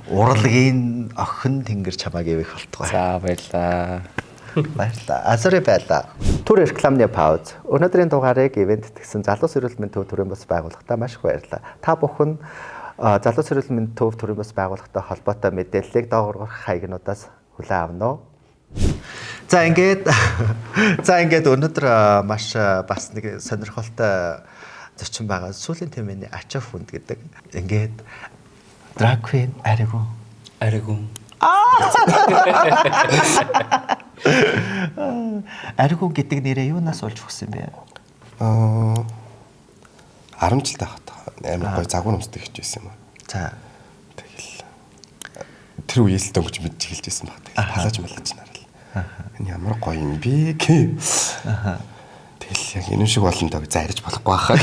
урлагийн охин тэнгэр чамааг ивэх болтгоо. За баярлаа. Баярлалаа. Азар байлаа. Түр рекламны пауз. Өнөөдрийн дугаарыг ивент тэгсэн залуус эрүүл мэндийн төв төрийн бас байгууллагатай маш их баярлалаа. Та бүхэн залуус эрүүл мэндийн төв төрийн бас байгууллагатай холбоотой мэдээллийг доогуур хаягнуудаас хүлээн авна уу? За ингээд өнөөдөр маш бас нэг сонирхолтой зочин байгаа. Сүүлийн тэмээний ачаав хүнд гэдэг. Ингээд drag queen аригу. Аригу гэдэг нэрээ юунаас олж өгсөн бэ? 10 жил тахад амар гой загвар өмсдөг гэж байсан юм аа. За. Тэгэл тэр үеэс л дөнгөж мэдж эхэлж байсан баг. Тэгэл талааж нарал. Энэ ямар гоё юм бэ гэ. Тэгэл яг энэ шиг болондоо зарж болохгүй байхаа.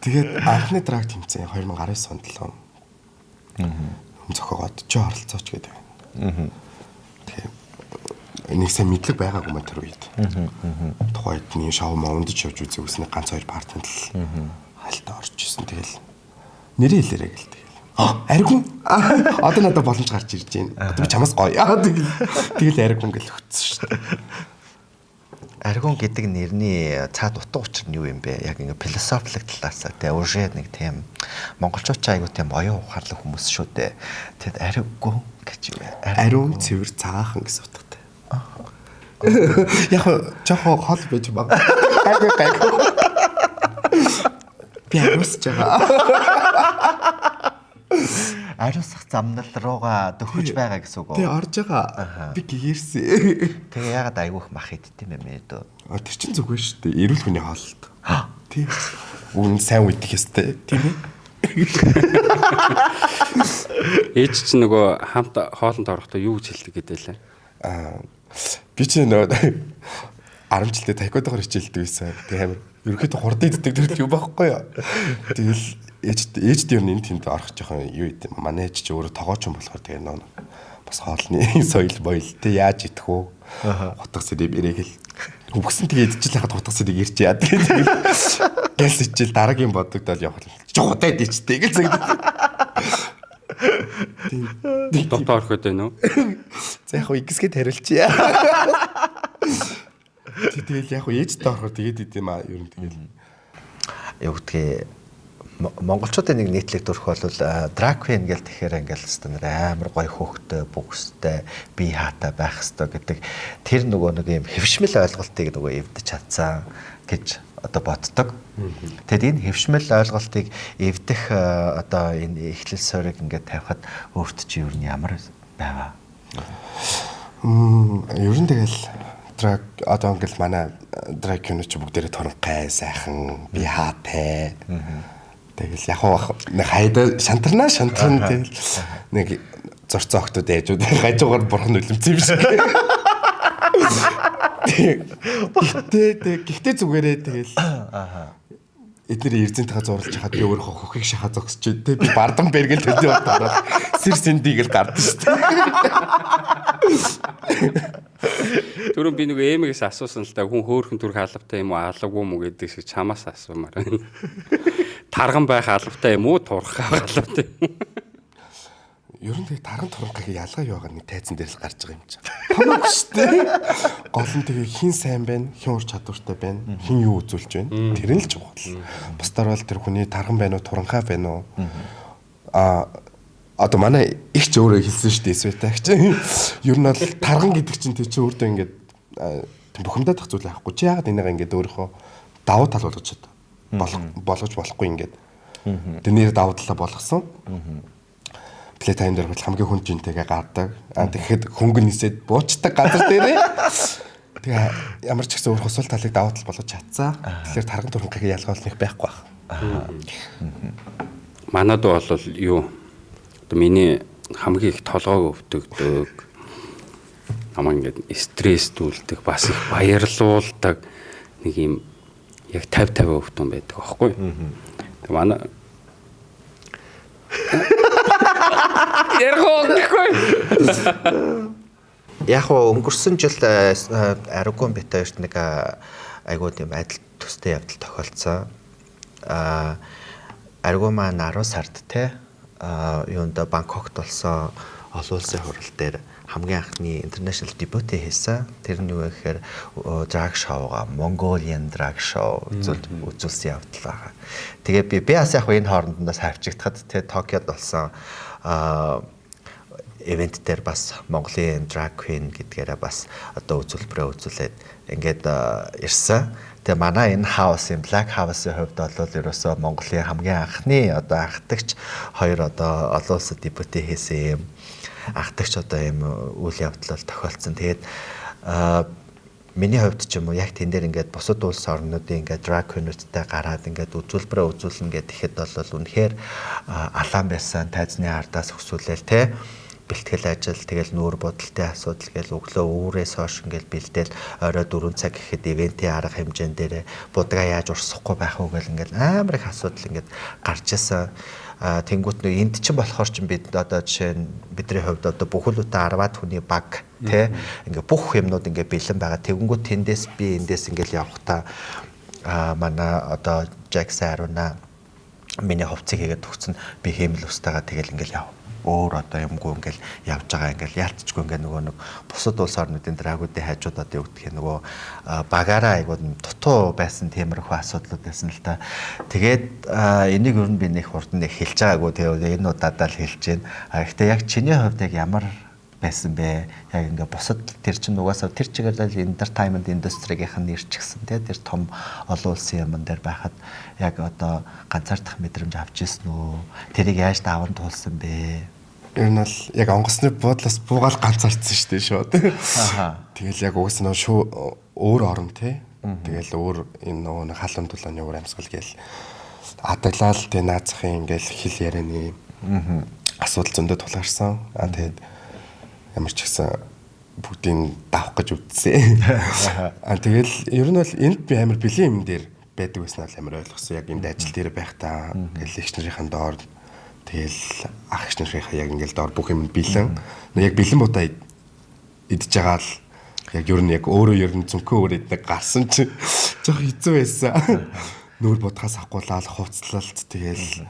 Тэгээд анхны драг тэмцээн 2019 онд л зохиогоод ч оролцооч гэдэг. Тэгээд энийг сайн мэдлэг байгаагүй мөн тэр үед. Тухайд нэг шоу моунд ч явж үзээ үснэ ганц хоёр партинд л хальтаа орж исэн. Тэгэл нэрээ хэлээрэй гэл тэгэл. Аригун. Одоо надад боломж гарч ирж байна. Одоо би чамаас гоё. Тэгэл аригун гэл өгсөн шүү дээ. Аригун гэдэг нэрний цаад утга учир нь юу юм бэ? Яг ингээ философик талаас тэгээ уже нэг тийм монголчууд ч айгуу тийм оюун ухаарлаг хүмүүс шүү дээ. Тэгэд аригун гэж юу вэ? Ариун цэвэр цагаахан гэсэн утгатай. Яг жоохон хол байж баг. Айгуу. Би ариусж байгаа. Ариусах замнал руугаа дөхөж байгаа гэсэн үг үү? Тэ орж байгаа. Би гээрсэн. Тэгээ ягаад айгүйх мах иддэм юм ээ дөө. Тэр чинь зүгээр шүү дээ. Эрүүл хүний хооллолт. Тийм. Үн сайн үдэх ёстой. Тийм ээ. Ээж чинь нөгөө хамт хоолнд орохдоо юу гэж хэлдэг гэдээ лээ. Би чинь нөгөө 10 жилдээ тайквандогоор хичээлдэг байсан. Тэгээ амар ерөөхдөө хурдан иддэг тэр юу байхгүй юу. Тэгэл ээжд ер нь энэ тэнд орох жоохон юу идэм. Манай ээж чи өөрөө тогооч юм болохоор тэгээ нөө бас хоолны соёл боёл тэ яаж идэх вэ? Утга сэрэв ирээгэл үгсэн тэгээ идчихэл хахад утга сэрэв ирч яа. Тэгээ гэлс ичээл дараагийн бодогдол явах. Жуудаад ичтэй гэл зэг. Дотоо ороход байна уу? За яг игсгээд хариулчихъя. Тэгэл яг ээжтэй ороход тэгээд идэм аа ер нь тэгэл. Юу гэдгийг монголчуудын нэг нийтлэг төрх бол drag queen гэл тэгэхээр ингээл хэвээр амар гоё хөөхтэй, бүгстэй, бие хаатай байх хэвээр гэдэг тэр нөгөө нэг юм хэвшмэл ойлголтыг нөгөө эвдэж чадсан гэж одоо боддог. Тэгэд энэ хэвшмэл ойлголтыг эвдэх одоо энэ эхлэл суурийг ингээд тавихад өөрт чи юу нь ямар байгаа? Ер нь тэгэл drag одоо ингээл манай drag queen ч бүгдээрээ торонхай, сайхан, бие хаатай. Тэгэл яг нэг хайда шантарна тэгэл нэг зорцоо охтууд ээжүүд гажуугаар бурхан үлэмцсэн юм шиг. Гэхдээ зүгээрээ тэгэл эдгээр эрзэн таха зурлаж хахад би өөрөө хөхийг шахаа зогсож дээ. Би бардан бэргэл төдий удаараад сэр сэндийг л гардаг шүү дээ. Түрүүн би нэг эмэгээс асуусан л да хүн хөөхөн төрх алавтай юм уу алавгүй юм уу гэдэг шиг чамаас асуумаар. Тарган байх алавтай юм уу турхаа алавтай юм уу? Ер нь тэг тарган турхагийн ялгаа юу байгаа нэг тайзан дээр л гарч байгаа юм чинь. Томог шүү дээ. Гол нь тэгээ хин сайн байна, хин ур чадвартай байна, хин юу үзүүлж байна. Тэр нь л чухал. Бусдаар бол тэр хүний тарган байна уу, туранхай байна уу? Одоо манай их ч өөрөө хэлсэн шүү дээ Светагч. Ер нь бол тарган гэдэг чинь тэр чинь өөртөө ингээд бухимдаад тах зүйл байхгүй. Чи яагаад энийг ингээд өөрийнхөө давуу тал болгож чад. Болгож болохгүй ингээд. Тэр нэр давуу талаа болгосон. Плетайн дээр бол хамгийн хүн жинтэйгээ гардаг. Тэгэхэд хөнгөн нисээд буучдаг газар дээрээ. Тэгээ ямар ч гэсэн өөр хосол талыг давуу тал болгож чадсан. Тэгэхээр тарган турхагийн ялгаа бол нэг байхгүй байна. Манад бол юу миний хамгийн их толгойг өвдөгдөг. Намаа ингээд стресстүүлдэг, бас их баярлуулдаг нэг юм яг 50-50 өвдөн байдаг аахгүй. Тэг манай Яг өнгөрсөн жил Аргон бит хоёрт нэг айгуу тийм адил төстэй явдал тохиолдсон. Аргон маань 10 сард те юунд Бангкокт болсон олон улсын хурал дээр хамгийн анхны international debut хийсэн. Тэр нь юу гэхээр drag show-га Mongolian drag show үзүүлсэн явдал байгаа. Тэгээ би бас яг энэ хоорондоос хавчигдахад те Токиод болсон event дээр бас Mongolia drag queen гэдгээрээ бас одоо үзүүлбэрээ үзүүлээд ингээд ирсэн. Тэгээ манай энэ house-ийн Black House-ийн хувьд бол ерөөсөө Монголын хамгийн анхны одоо анхдагч хоёр одоо олон улсад дебют хийсэн юм анхдагч одоо юм үйл явдал тохиолдсон. Тэгээд миний хувьд ч юм уу яг тэн дээр ингээд бусад улс орнуудын ингээд drag queen-үүдтэй гараад ингээд үзүүлбэрээ үзүүлнэ гэхэд бол үнэхээр алаан байсан тайзны ардаас өсвөлээл те бэлтгэл ажил тэгэл нүүр бодолтой асуудал гээл өглөө үүрээс хойш ингээл бэлдээл орой 4 цаг гэхэд ивентийн арга хэмжээнд дээр будгаа яаж урсахгүй байх вэ гэл ингээл амар их асуудал ингээд гарч исэн. Тэнгүүт нөө энд чинь болохоор чинь бид одоо жишээ нь бидний хувьд одоо бүхэлдээ 10-аад хүний баг тий ингээ бүх юмнууд ингээ бэлэн байгаа. Тэгэнгүүт тэндээс би эндээс ингээл явахдаа манай одоо Jax Aruna миний хувцсыг хийгээд төгсөн би хэмэл устагаа тэгэл ингээл яв. Өөр одоо юмгүй ингээл явж байгаа ингээл яалтчгүй ингээ нөгөө нэг бусад улс орнуудын драгуудын хажууд одоо юу гэх нөгөө багаараа айгууд дутуу байсан тиймэрхүү асуудлууд байсан л та. Тэгээд энийг ер нь би нэг хурдан нэг хэлж байгаагүй тэгээд энэ удаадаал хэлж байна. Гэхдээ яг чиний хувьд яг ямар байсан бэ? Яг ингээ бусад тэр чинь угаасаа тэр чигээр entertainment industry-ийнх нь нэр чигсэн тий тэр том олон улсын юм дээр байхад яг одоо ганцаардах мэдрэмж авч ирсэн үү? Тэрийг яаж даван туулсан бэ? Ер нь бол яг онгоцны буудлаас буугаал ганцаардсан шүү дээ шууд. Тэгэл яг угсаа нөө шүү өөр орон тий. Тэгэл өөр энэ нөгөө халуун тулааны өөр амьсгал гээл адаглал тий наацхийн ингээл хэл ярианы асуудал зөндөө тулгарсан. Тэгээд ямар ч гэсэн бүгдийг давах гэж үтсэн. Тэгэл ер нь бол энд би амар бэлэн юм дээр байдаг байсан бол амар ойлгосон. Яг энд ажил дээр байх та ингээл лекч нарын доор тэгэл ах эгч нарын яг ингээл доор бүх юм бэлэн. Яг бэлэн буудаа идж байгаа л яг ер нь яг өөрөө ер нь зүнхөө өөрөө нэг гарсан чи жоох хэцүү байсан. Нүүр будгаас ахгуулаад хувцлалт тэгэл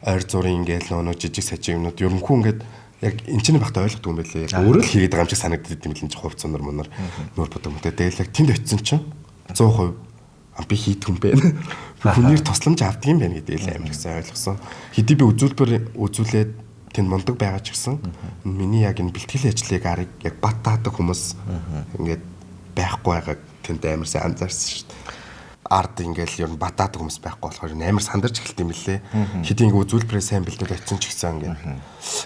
ойр зургийн ингээл нөө жижиг сажиг юмнууд ер нь хүн ингээд яг энэ чинь багтаа ойлгохгүй юм байлээ. Яг өөрөө л хийгээд байгаа юм шиг санагддаг юм л энэ хувц сонор монор нүүр бодог мөтэй. Тэгэл яг тэнд очисон чинь 100% би хийдэг юм байна. Хүнээр тусламж авдаг юм байна гэдэг л амар гэсэн ойлгосон. Хэдий би үзүүлээд тэнд мундаг байгаа ч гэсэн миний яг энэ бэлтгэлийн ажлыг арыг яг бат таадаг хүмүүс ингээд байхгүй байгааг тэнд амар сайн анзаарсан шүү дээ. Ард ингээл ер нь батаад хүмүүс байхгүй болохоор амар сандарч эхэлт юм лээ. Хэдий ингээ үзүүлбэрээ сайн бэлдээд очисон ч гэсэн ингээ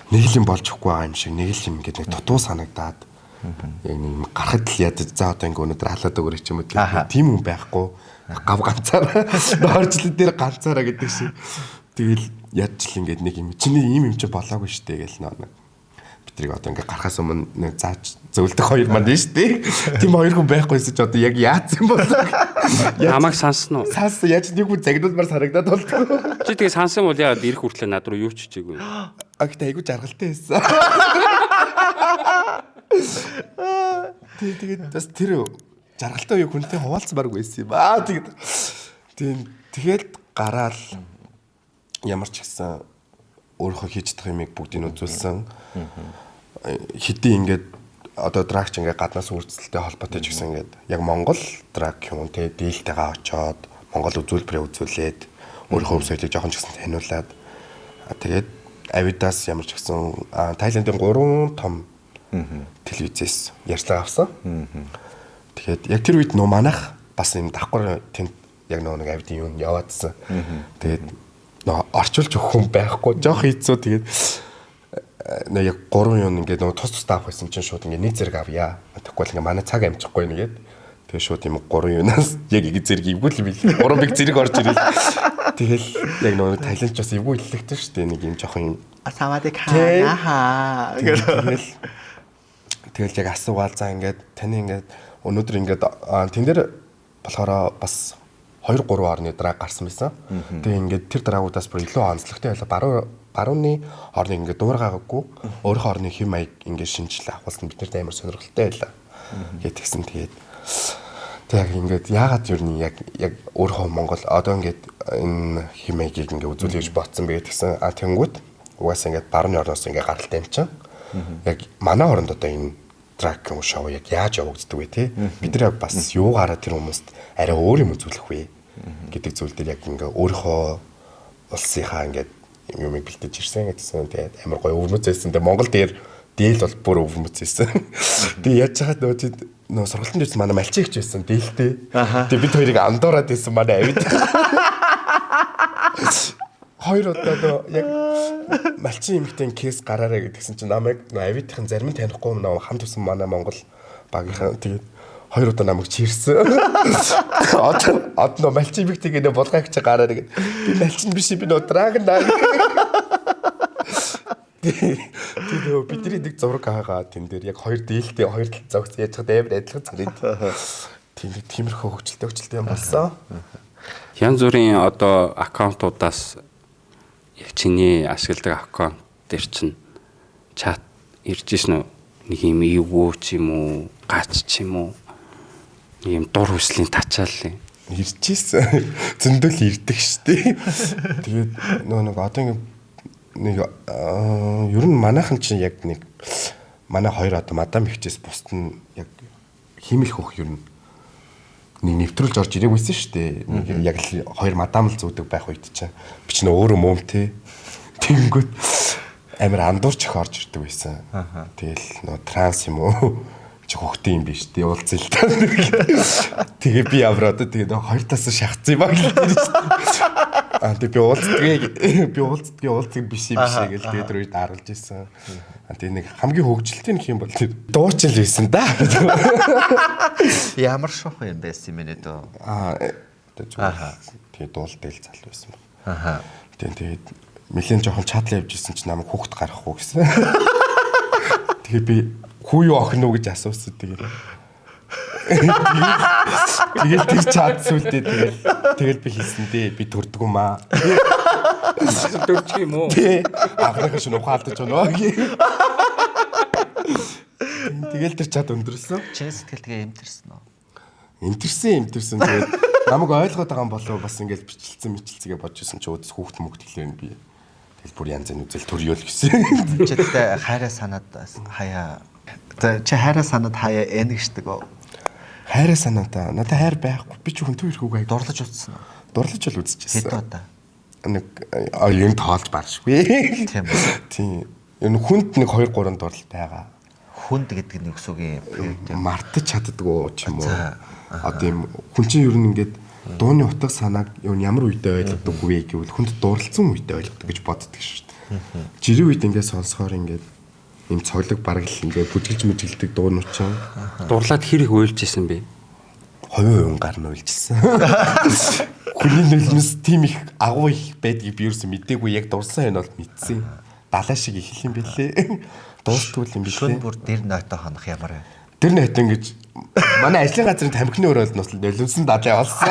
нэг л юм болж өгөхгүй байгаа юм шиг нэг л юм ингээ нэг дутуу санагдаад яг нэг гарахад л ядаж за одоо ингээ өнөдөр халаад өгөрэй ч юм уу тийм юм байхгүй гав ганцаараа доорчлол дээр ганцаараа гэдэг шиг тэгэл ядч л ингээ нэг юм чиний ийм юм чи болоогүй штэ гэл нэг битрийг одоо ингээ гарахаас өмнө нэг зааж зөвлөдөх хоёр манд нь штэ тийм хоёр хүн байхгүйсэн ч одоо яг яац юм бол Намайг сансан уу? Сансан яаж нэг хүн загнуулмаар санагдаад болдог. Чи тэгээ сансан бол яагаад ирэх хүртлээр над руу юу ч чийгүй. Агт айгу жаргалтай байсан. Тэгээд бас тэр жаргалтай уу хүнтэй хуваалцсан баг байсан юм аа тэгээд гараал ямар ч гэсэн өөрөө хийж чадах юмыг бүгдийг үзүүлсэн. Хэдий ингээд одоо драгч ингээ гаднаас үргэлжлэлтэй холбоотой ч гэсэн ингээд яг Монгол драг юм те дийлтэйгээ очоод Монгол үзүүлбэрээ үзүүлээд өөрийнхөө өмсөйтэй жоохон ч гэсэн таниулаад тэгээд Авидас ямар ч гэсэн Тайландын 3 том телевизээс ярьцлага авсан. Тэгээд яг тэр үед нөө манайх бас юм давхар тэнд яг нэг Авидын юу яваадсан. Тэгээд нөө орчуулж өгөх хүн байхгүй жоох хэцүү тэгээд нэг яг 3 юм ингээд нэг тус авах байсан чинь шууд ингээд нэг зэрэг авъя. Тэгэхгүй л ингээд манай цаг амжихгүй нэгээд тэгээ шууд юм 3 юунаас яг нэг зэрэг ивгүй л бил. 3 биг зэрэг орж ирэл. Тэгэл яг нэг Тайланд ч бас ивгүй хэллэгтэй шүү дээ. Нэг юм жоохон юм асавадик хаа. Тэгэл яг асуугаал за ингээд таны ингээд өнөөдөр ингээд тэн дээр болохоор бас 2-3 орны драг гарсан байсан. Тэгээ ингээд тэр драгуудаас бүр илүү онцлогтой байлаа. Баруун барууны орныг ингээд дуургаагүй өөрийнхөө орны хэм маяг ингээд шинжил авахсан биднэрт амар сонирхолтой байлаа. Тэгээд тэгсэн тэгээд яг ингээд яагаад юу нэг яг өөрийнхөө Монгол одоо ингээд энэ хэм маягийг ингээд үзүүлэх гэж ботсон бэ гэсэн тэнгүүд угаасаа ингээд барууны орноос ингээд гаралтай юм чинь яг манай оронд одоо энэ трак шоу яг яаж явагддаг вэ те бид нар бас юугаараа тэр хүмүүст арай өөр юм үзүүлэх вэ гэдэг зүйл дээр яг ингээ өөрийнхөө улсынхаа ингээ юм бэлдэж ирсэн гэсэн тэгээд амар гоё өвөрмөц байсан. Тэгээд Монгол дээр дээл бол бүр өвөрмөц байсан. Тэгээд яаж хаад нөө сургалтын дээрс манай малчигч байсан дээлтэй. Тэгээд бид хоёрыг андуураад байсан манай авид. Хоёр удаа яг малчин эмэгтэй кейс гараарэ гэдгсэн чинь намайг авидын зарим нь танихгүй нөө хамт тусан манай Монгол багийнхан тэгээд хоёр удаа намайг чирсэн. Одоо малчин эмэгтэйг нэ болгоогч гараарэ гэд. Би малчин биш би нөө драгон даа. Тэгээд бидний нэг зураг хаагаа тэн дээр яг хоёр дээлтэй хоёр тал зогц яаж хад амар адилхан царид. Тиймэрхүү хөвчлөлтэй юм болсон. Янз бүрийн одоо аккаунтуудаас чиний ашигладаг аккаунт дээр чинь чат ирж ирсэн үү? Нэг юм эвгүй ч юм уу, гач ч юм уу. Ийм дур хүслийн тачаал ирж ирсэн. Зөндөл ирдэг штеп. Тэгээд нэг одоо нэг ер нь манайхан чинь яг нэг манай хоёр одоо мадам ихчээс бусд нь яг химэлх хөх ер нь нэг нэвтрүүлж орж ирээгүй байсан шүү дээ. Нэг яг л хоёр мадам л зүүдэг байх үед чинь би ч нөө өөрөө мөмтэй. Тэнгүүд амар андуурч их орж ирдэг байсан. Тэгэл нөө транс юм уу? Чи хөхтэй юм биш тий уулзъя л та. Тэгээ би авраад тэгээ нөө хоёр тасаа шахацсан юм аа гэлээ. Тэгээ би уулздаг биш юм шиг гэл тэгээ тэр үед харуулж ирсэн. Тэгээ нэг хамгийн хөвгөлтэй нэг юм бол тэр дуучин л байсан да. Ямар шох юм байсан юм бэ дөө? Тэгээ дуулдэл зал байсан баг. Тэгээд нэлээд жоохон чатл явж ирсэн чинь намайг хүүхд гарахгүй гэсэн. Тэгээ би хүү юу охин уу гэж асуусан тэгээд. Тэгээд тэр чат сүлдээ тэгэл би хийсэн дээ би төрдөг юм аа. Төрчих юм уу? Ахнах шин ухаалтаж байна. Тэгэл тэр чат өндөрлсөн. Чиний сэтгэл тэгээ эмтэрсэн үү? Эмтэрсэн тэгээд намайг ойлгоод байгаа юм болов бас ингээд бичлцэгээ бодож исэн чи өөдс хүүхд мөгт хэлээ би. Тэгэл бүр янз бүрийн үзэл төрөөл гэсэн. Чи тэгтээ хайраа санаад хаяа чи хайраа санаад хаяа энэгшдэг үү? Хайраа санаатаа надад хайр байхгүй би ч хүн төр хүүгээ Дурлаж үзсэн үү? Дурлаж л үзчихсэн. Хэд удаа? Нэг юм тоолж баршгүй. Тийм үү? Тийм. Энэ хүнд нэг 2 3 дурлал байгаа. Хүнд гэдэг нь юу гэсэн юм? Мартаж чаддгүй ч юм уу. Одоо юм хүн чинь ер нь ингээд дууны утга санааг ямар үедээ ойлгодог вэ гэвэл хүнд дурлалцсан үедээ ойлгодог гэж боддог шүү дээ. Жирийн үед ингээд сонсохоор ингээд юм цоглог бараг л ингээд бүжгэлж мүжгэлдэг дуунууд чинь Дурлаад хэр их уйлжсэн бэ? хувийн гарна уйлжсэн. Хүний нөлөөс тийм их агуу их байдгийг би ерөөсөө мэдээгүй яг дурсан энэ бол мэдсэн. Далаа шиг их юм бэлээ. Дуустгүй юм бэлээ. Шүн бүр дэр нойтоо хонох ямар вэ? Тэр найт ингэж манай ажлын газрын тамхины өрөөлд нөлөөлсөн далаа болсон.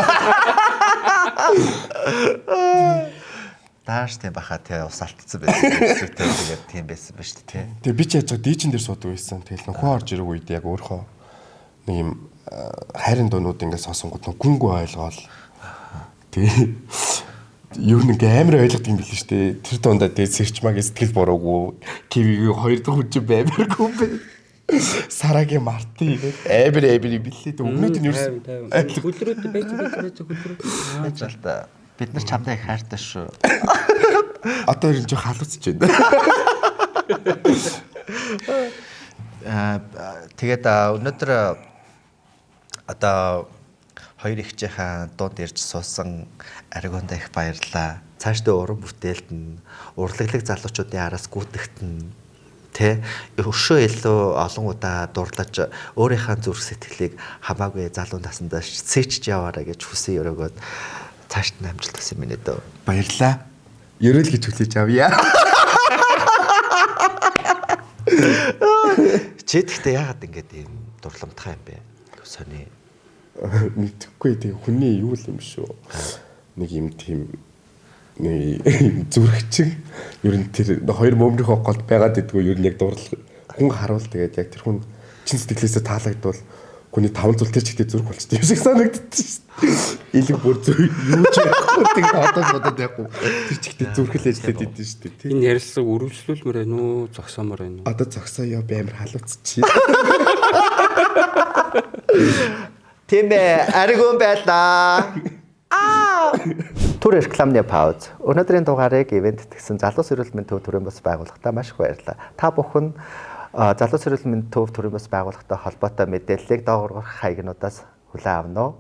Дааш тийм баха тий ус алдсан байсан. Тэгээд тийм байсан ба шүү дээ тий. Тэгээ би ч яаж дийчин дээр суудаг байсан. Тэгэл нөхөө орж ирэх үед яг өөрөө нэг юм хайрын дуунууд ингээд сонсонгууд гүнгүй ойлгоол. Тэгээ юу нэг амар ойлгох юм билээ шүү дээ. Тэр дундаа тэгээ сэрчмаг сэтгэл буруугүй. Кивигийн 2 дахь хүч баймаргүй бэ. Сарагийн марти амар юм билээ. Өгнөд нь ерөөс Хөдрөөд байж хөдрөөд. Ажил та бид нар чамдаа их хайртай шүү. Одоо ер нь жоо халууцж байна. Тэгээд өнөөдөр одоо хоёр ихчийнхаа дунд ирж суусан Аригонда их баярлаа. Цаашдаа уран бүтээлд нь урлаглаг залуучуудын араас гүйтгт нь тэ өшөө илүү олон удаа дурлаж өөрийнхөө зүрх сэтгэлийг хамаагүй залуу насандаа сэчж яваарай гэж хүсэн өрөөгөөд цаашд нь амжилт хүсэн минь дөө. Баярлаа. Ерөөл гэж хүлээж авъя. Чи тэгтээ яагаад ингэж ийм дурламтгай юм бэ? Сони. Мэдхгүй тийм хүний юу л юм шүү. Нэг юм тийм зүрхчиг ер нь тэр хоёр мөмрийнхөө голд байгаад идэггүй ер нь яг дурлал хүн харуул тэгээд яг тэр хүн чин сэтгэлээсээ таалагдвал хүний 5 зүйл тэр чигтээ зүрх болчтой юм шиг санагддаг шүү дээ. Илэг бүр зүр юу ч яахгүй тэгээд бодоод байхгүй тэр чигтээ зүрхэл ажиллаад идэв шүү дээ. Энэ ярилцлага үргэлжлүүлмээр байна уу, зогсоомоор байна уу? Одоо зогсоё би амар халууцчих. Тийм ээ, аригун байлаа. Түр рекламны пауз. Өнөөдрийн дугаарыг ивент гэсэн залуус эрүүл мэндийн төв төрийн бас байгууллагатай маш их баярлалаа. Та бүхэн залуус эрүүл мэндийн төв төрийн бас байгууллагатай холбоотой мэдээллийг доогуур хаягнуудаас хүлээн авна уу?